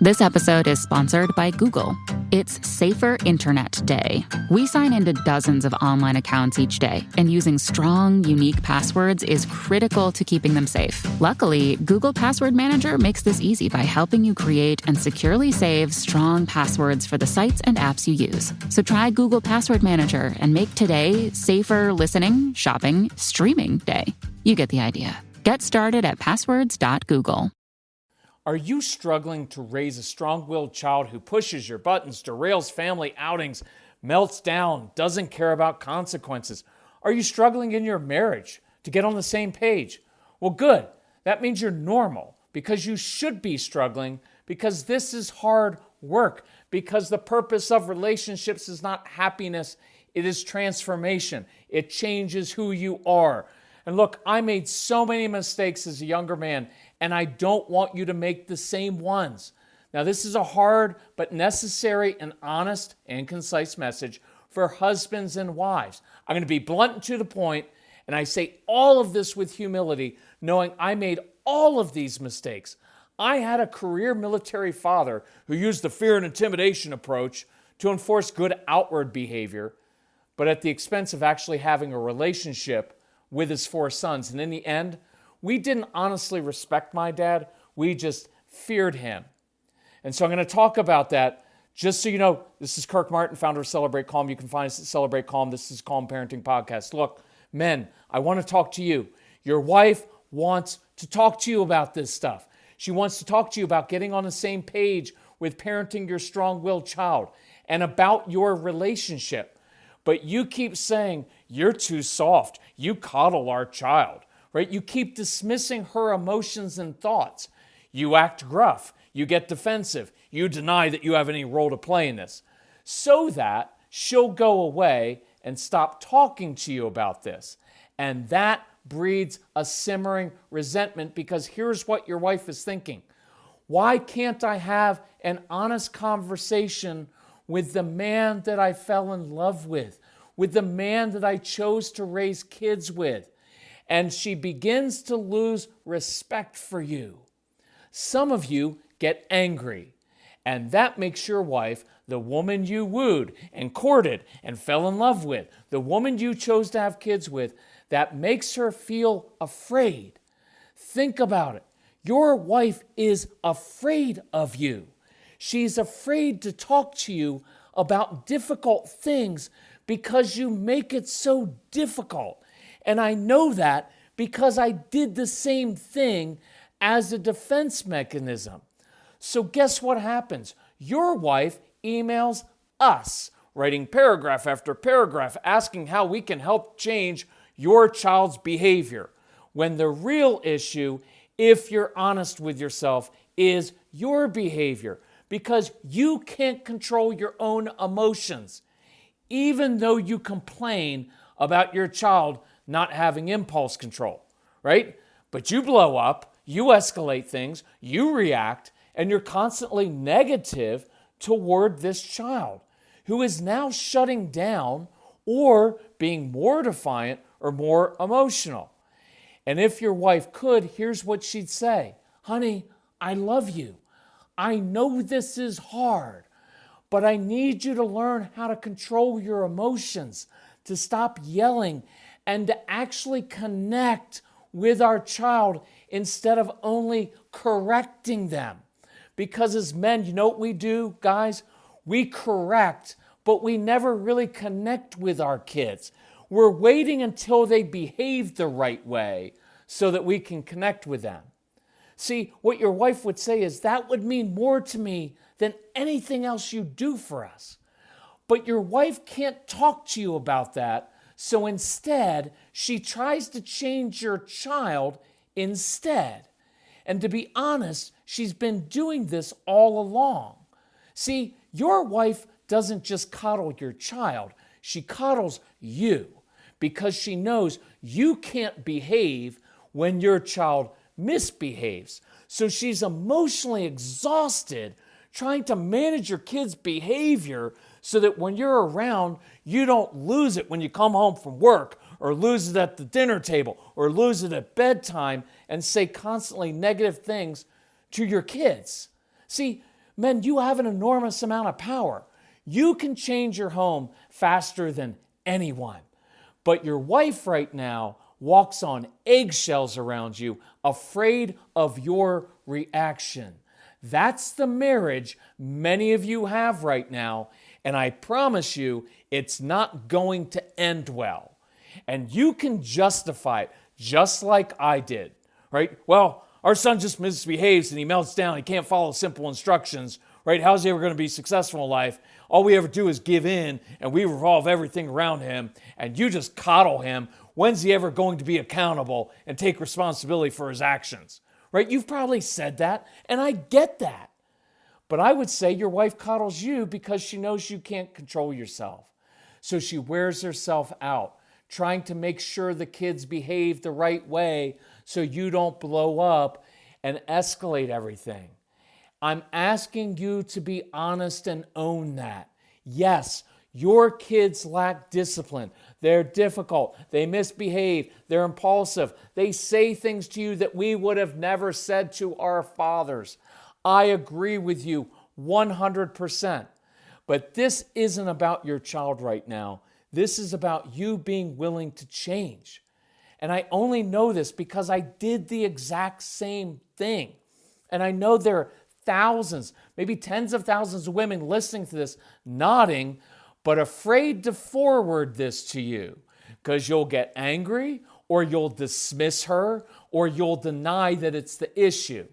This episode is sponsored by Google. It's Safer Internet Day. We sign into dozens of online accounts each day, and using strong, unique passwords is critical to keeping them safe. Luckily, Google Password Manager makes this easy by helping you create and securely save strong passwords for the sites and apps you use. So try Google Password Manager and make today safer listening, shopping, streaming day. You get the idea. Get started at passwords.google. Are you struggling to raise a strong-willed child who pushes your buttons, derails family outings, melts down, doesn't care about consequences? Are you struggling in your marriage to get on the same page? Well, good. That means you're normal, because you should be struggling, because this is hard work, because the purpose of relationships is not happiness, it is transformation. It changes who you are. And look, I made so many mistakes as a younger man, and I don't want you to make the same ones. Now, this is a hard but necessary and honest and concise message for husbands and wives. I'm going to be blunt and to the point, and I say all of this with humility, knowing I made all of these mistakes. I had a career military father who used the fear and intimidation approach to enforce good outward behavior, but at the expense of actually having a relationship with his 4 sons. And in the end, we didn't honestly respect my dad. We just feared him. And so I'm going to talk about that. Just so you know, this is Kirk Martin, founder of Celebrate Calm. You can find us at Celebrate Calm. This is Calm Parenting Podcast. Look, men, I want to talk to you. Your wife wants to talk to you about this stuff. She wants to talk to you about getting on the same page with parenting your strong-willed child and about your relationship. But you keep saying, you're too soft. You coddle our child. Right? You keep dismissing her emotions and thoughts. You act gruff. You get defensive. You deny that you have any role to play in this. So that she'll go away and stop talking to you about this. And that breeds a simmering resentment, because here's what your wife is thinking. Why can't I have an honest conversation with the man that I fell in love with the man that I chose to raise kids with? And she begins to lose respect for you. Some of you get angry, and that makes your wife, the woman you wooed and courted and fell in love with, the woman you chose to have kids with, that makes her feel afraid. Think about it. Your wife is afraid of you. She's afraid to talk to you about difficult things because you make it so difficult. And I know that because I did the same thing as a defense mechanism. So guess what happens? Your wife emails us, writing paragraph after paragraph, asking how we can help change your child's behavior. When the real issue, if you're honest with yourself, is your behavior. Because you can't control your own emotions. Even though you complain about your child not having impulse control, right? But you blow up, you escalate things, you react, and you're constantly negative toward this child who is now shutting down or being more defiant or more emotional. And if your wife could, here's what she'd say. Honey, I love you. I know this is hard, but I need you to learn how to control your emotions, to stop yelling, and to actually connect with our child instead of only correcting them. Because as men, you know what we do, guys? We correct, but we never really connect with our kids. We're waiting until they behave the right way so that we can connect with them. See, what your wife would say is, that would mean more to me than anything else you do for us. But your wife can't talk to you about that. So instead, she tries to change your child instead. And to be honest, she's been doing this all along. See, your wife doesn't just coddle your child, she coddles you because she knows you can't behave when your child misbehaves. So she's emotionally exhausted trying to manage your kid's behavior so that when you're around, you don't lose it when you come home from work, or lose it at the dinner table, or lose it at bedtime and say constantly negative things to your kids. See, Men, you have an enormous amount of power. You can change your home faster than anyone. But your wife right now walks on eggshells around you, afraid of your reaction. That's the marriage many of you have right now, and I promise you it's not going to end well. And you can justify it just like I did, right? Well, our son just misbehaves and he melts down. He can't follow simple instructions, right? How's he ever going to be successful in life? All we ever do is give in and we revolve everything around him and you just coddle him. When's he ever going to be accountable and take responsibility for his actions, right? You've probably said that and I get that. But I would say your wife coddles you because she knows you can't control yourself. So she wears herself out, trying to make sure the kids behave the right way so you don't blow up and escalate everything. I'm asking you to be honest and own that. Yes, your kids lack discipline. They're difficult. They misbehave. They're impulsive. They say things to you that we would have never said to our fathers. I agree with you 100%. But this isn't about your child right now. This is about you being willing to change. And I only know this because I did the exact same thing. And I know there are thousands, maybe tens of thousands of women listening to this, nodding, but afraid to forward this to you because you'll get angry or you'll dismiss her or you'll deny that it's the issue,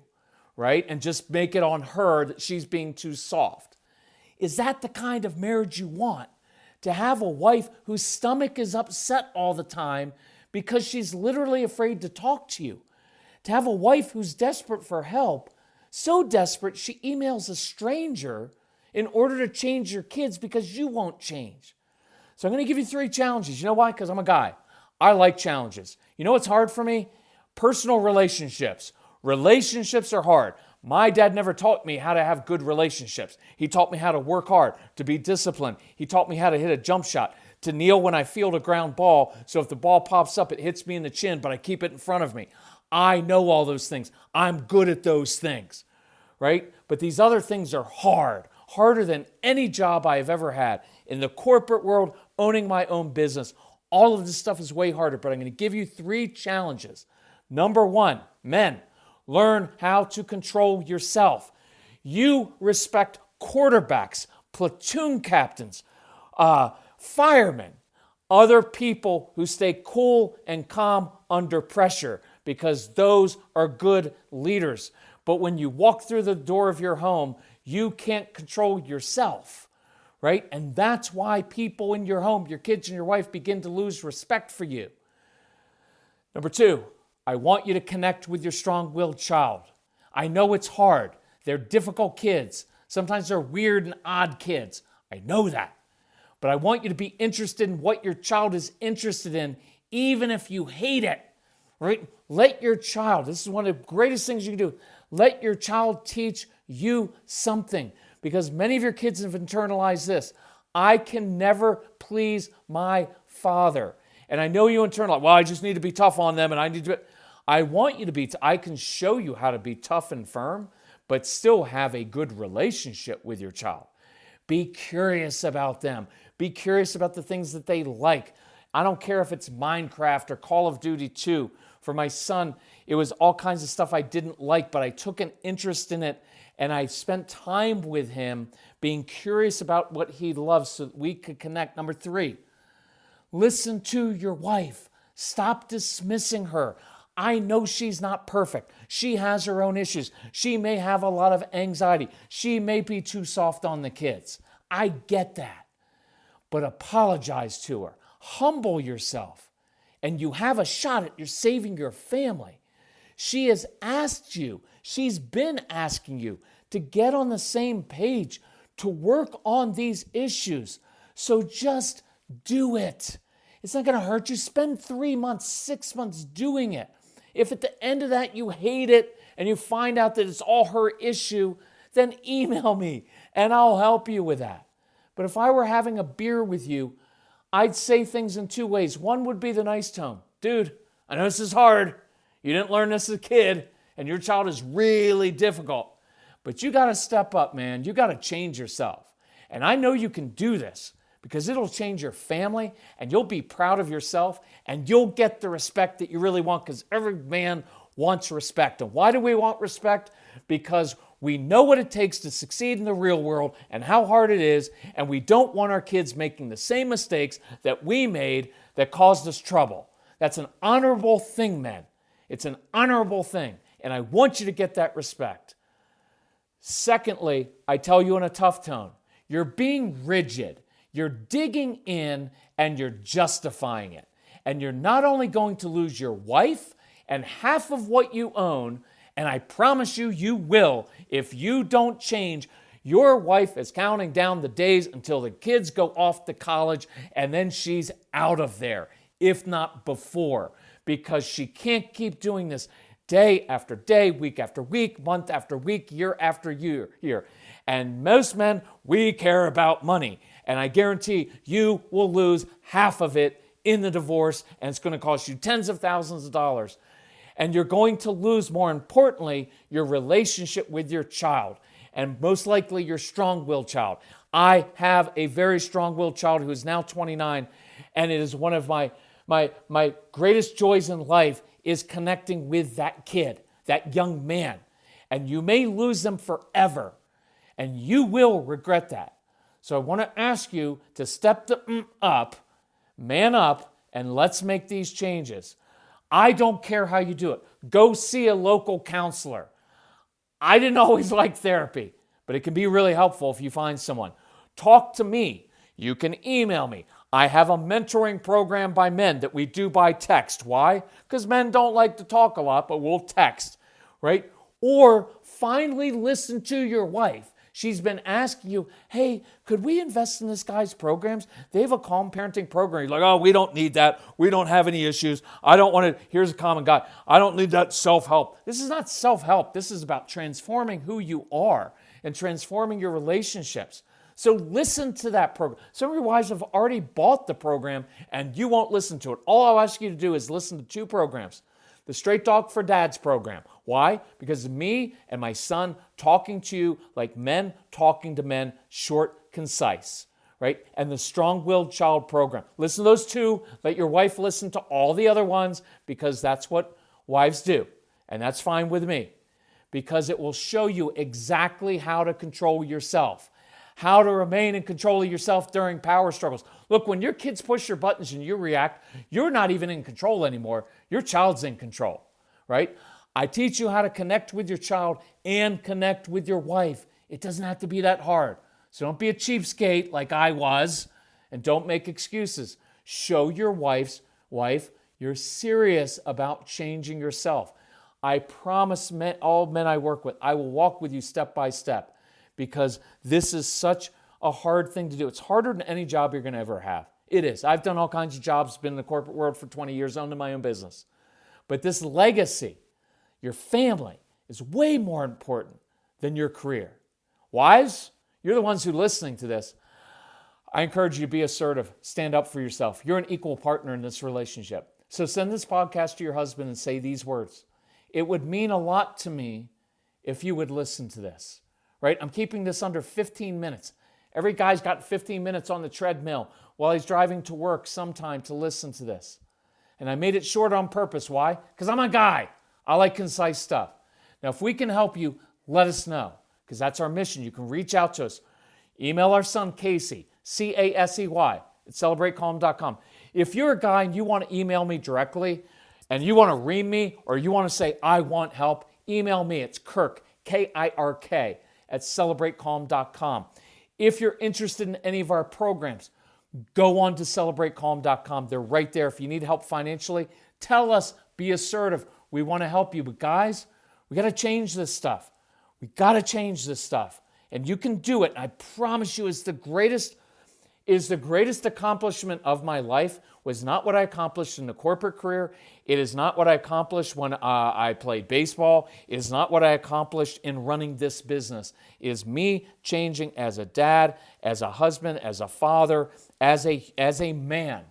right? And just make it on her that she's being too soft. Is that the kind of marriage you want? To have a wife whose stomach is upset all the time because she's literally afraid to talk to you. To have a wife who's desperate for help, so desperate she emails a stranger in order to change your kids because you won't change. So I'm going to give you 3 challenges. You know why? Because I'm a guy. I like challenges. You know what's hard for me? Personal relationships. Relationships are hard. My dad never taught me how to have good relationships. He taught me how to work hard, to be disciplined. He taught me how to hit a jump shot, to kneel when I field a ground ball, so if the ball pops up, it hits me in the chin, but I keep it in front of me. I know all those things. I'm good at those things, right? But these other things are hard, harder than any job I have ever had. In the corporate world, owning my own business, all of this stuff is way harder, but I'm going to give you 3 challenges. Number 1, men, learn how to control yourself. You respect quarterbacks, platoon captains, firemen, other people who stay cool and calm under pressure because those are good leaders. But when you walk through the door of your home, you can't control yourself, right? And that's why people in your home, your kids and your wife, begin to lose respect for you. Number 2, I want you to connect with your strong-willed child. I know it's hard. They're difficult kids. Sometimes they're weird and odd kids. I know that. But I want you to be interested in what your child is interested in, even if you hate it, right? Let your child, this is one of the greatest things you can do, let your child teach you something. Because many of your kids have internalized this. I can never please my father. And I know you internalize, well, I just need to be tough on them and I need to... I want you to be, I can show you how to be tough and firm, but still have a good relationship with your child. Be curious about them. Be curious about the things that they like. I don't care if it's Minecraft or Call of Duty 2. For my son, it was all kinds of stuff I didn't like, but I took an interest in it and I spent time with him being curious about what he loves so that we could connect. Number 3, listen to your wife. Stop dismissing her. I know she's not perfect. She has her own issues. She may have a lot of anxiety. She may be too soft on the kids. I get that. But apologize to her. Humble yourself. And you have a shot at saving your family. She has asked you, she's been asking you to get on the same page, to work on these issues. So just do it. It's not going to hurt you. Spend 3 months, 6 months doing it. If at the end of that you hate it and you find out that it's all her issue, then email me and I'll help you with that. But if I were having a beer with you, I'd say things in 2 ways. One would be the nice tone. Dude, I know this is hard. You didn't learn this as a kid and your child is really difficult. But you got to step up, man. You got to change yourself. And I know you can do this because it'll change your family and you'll be proud of yourself and you'll get the respect that you really want because every man wants respect. And why do we want respect? Because we know what it takes to succeed in the real world and how hard it is, and we don't want our kids making the same mistakes that we made that caused us trouble. That's an honorable thing, men. It's an honorable thing, and I want you to get that respect. Secondly, I tell you in a tough tone, you're being rigid. You're digging in and you're justifying it. And you're not only going to lose your wife and half of what you own, and I promise you, you will if you don't change. Your wife is counting down the days until the kids go off to college, and then she's out of there, if not before, because she can't keep doing this day after day, week after week, month after week, year after year. And most men, we care about money. And I guarantee you will lose half of it in the divorce, and it's going to cost you tens of thousands of dollars. And you're going to lose, more importantly, your relationship with your child, and most likely your strong-willed child. I have a very strong-willed child who is now 29, and it is one of my greatest joys in life is connecting with that kid, that young man. And you may lose them forever, and you will regret that. So I want to ask you to step up, man up, and let's make these changes. I don't care how you do it. Go see a local counselor. I didn't always like therapy, but it can be really helpful if you find someone. Talk to me. You can email me. I have a mentoring program by men that we do by text. Why? Because men don't like to talk a lot, but we'll text, right? Or finally listen to your wife. She's been asking you, hey, could we invest in this guy's programs? They have a calm parenting program. You're like, oh, we don't need that. We don't have any issues. I don't want to. Here's a common guy. I don't need that self-help. This is not self-help. This is about transforming who you are and transforming your relationships. So listen to that program. Some of your wives have already bought the program and you won't listen to it. All I'll ask you to do is listen to two programs. The Straight Talk for Dads program. Why? Because me and my son talking to you like men talking to men, short, concise, right? And the Strong-Willed Child program. Listen to those two. Let your wife listen to all the other ones because that's what wives do. And that's fine with me because it will show you exactly how to control yourself, how to remain in control of yourself during power struggles. Look, when your kids push your buttons and you react, you're not even in control anymore. Your child's in control, right? I teach you how to connect with your child and connect with your wife. It doesn't have to be that hard. So don't be a cheapskate like I was, and don't make excuses. Show your wife you're serious about changing yourself. I promise all men I work with, I will walk with you step by step. Because this is such a hard thing to do. It's harder than any job you're going to ever have. It is. I've done all kinds of jobs, been in the corporate world for 20 years, owned my own business. But this legacy, your family, is way more important than your career. Wives, you're the ones who are listening to this. I encourage you to be assertive. Stand up for yourself. You're an equal partner in this relationship. So send this podcast to your husband and say these words. It would mean a lot to me if you would listen to this. Right? I'm keeping this under 15 minutes. Every guy's got 15 minutes on the treadmill while he's driving to work sometime to listen to this. And I made it short on purpose. Why? Because I'm a guy. I like concise stuff. Now, if we can help you, let us know, because that's our mission. You can reach out to us. Email our son, Casey, Casey, at celebratecalm.com. If you're a guy and you want to email me directly and you want to ream me or you want to say, I want help, email me. It's Kirk, Kirk, at celebratecalm.com. If you're interested in any of our programs, go on to celebratecalm.com. They're right there. If you need help financially, tell us, be assertive. We want to help you. But guys, we got to change this stuff. We got to change this stuff. And you can do it. I promise you, it's the greatest accomplishment of my life. Was not what I accomplished in the corporate career. It is not what I accomplished when I played baseball. It is not what I accomplished in running this business. It is me changing as a dad, as a husband, as a father, as a man.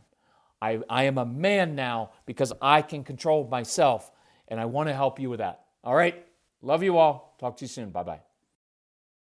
I am a man now because I can control myself, and I want to help you with that. All right? Love you all. Talk to you soon. Bye-bye.